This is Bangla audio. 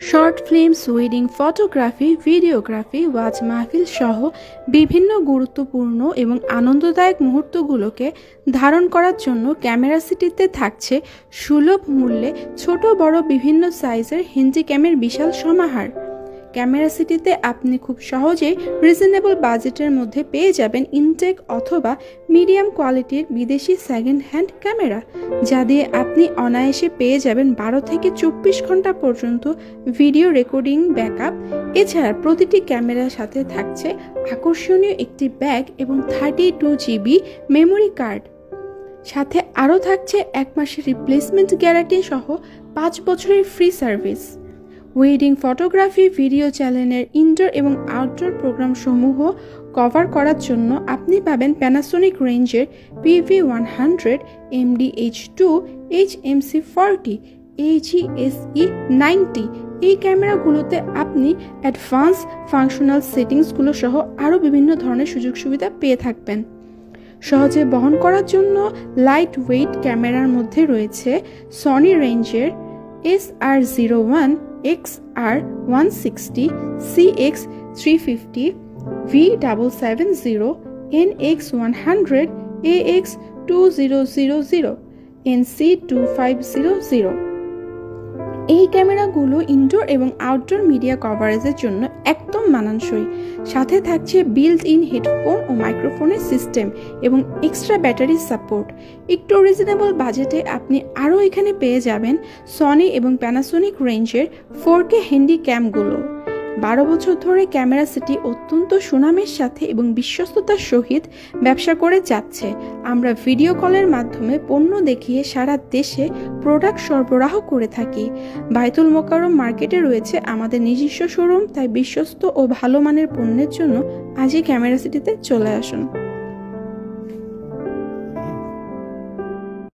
Short films, wedding photography, videography, ওয়াজ মাহফিল সহ বিভিন্ন গুরুত্বপূর্ণ এবং আনন্দদায়ক মুহূর্তগুলোকে ধারণ করার জন্য ক্যামেরা সিটিতে থাকছে সুলভ মূল্যে ছোট বড় বিভিন্ন সাইজের হ্যান্ডিক্যামের বিশাল সমাহার। ক্যামেরা সিটিতে আপনি খুব সহজেই রিজনেবল বাজেটের মধ্যে পেয়ে যাবেন ইনটেক অথবা মিডিয়াম কোয়ালিটির বিদেশি সেকেন্ড হ্যান্ড ক্যামেরা, যা দিয়ে আপনি অনায়াসে পেয়ে যাবেন 12 থেকে 24 ঘন্টা পর্যন্ত ভিডিও রেকর্ডিং ব্যাকআপ। এছাড়া প্রতিটি ক্যামেরার সাথে থাকছে আকর্ষণীয় একটি ব্যাগ এবং 32 GB মেমোরি কার্ড। সাথে আরও থাকছে 1 মাসের রিপ্লেসমেন্ট গ্যারান্টি সহ 5 বছরের free service. Wedding photography, video চ্যানেলের ইনডোর এবং আউটডোর প্রোগ্রাম সমূহ কভার করার জন্য আপনি পাবেন প্যানাসোনিক রেঞ্জের PV100, MDH2, HMC40, AGSE90। এই ক্যামেরাগুলোতে আপনি অ্যাডভান্স ফাংশনাল সেটিংসগুলো সহ আরও বিভিন্ন ধরনের সুযোগ সুবিধা পেয়ে থাকবেন। সহজে বহন করার জন্য লাইট ওয়েট ক্যামেরার মধ্যে রয়েছে সনি রেঞ্জের SR01, XR160, CX350, V770, NX100, AX2000, NC2500। এই ক্যামেরাগুলো ইনডোর এবং আউটডোর মিডিয়া কভারেজের জন্য একদম মানানসই। সাথে থাকছে বিল্ট ইন হেডফোন ও মাইক্রোফোনের সিস্টেম এবং এক্সট্রা ব্যাটারি সাপোর্ট। একটু রিজনেবল বাজেটে আপনি আরও এখানে পেয়ে যাবেন সনি এবং প্যানাসোনিক রেঞ্জের 4K হ্যান্ডিক্যামগুলো। 12 বছর ধরে ক্যামেরা সিটি অত্যন্ত সুনামের সাথে এবং বিশ্বস্ততার সহিত ব্যবসা করে যাচ্ছে। আমরা ভিডিও কলের মাধ্যমে পণ্য দেখিয়ে সারা দেশে প্রোডাক্ট সরবরাহ করে থাকি। বাইতুল মোকাররম মার্কেটে রয়েছে আমাদের নিজস্ব শোরুম, তাই বিশ্বস্ত ও ভালো মানের পণ্যের জন্য আজই ক্যামেরা সিটিতে চলে আসুন।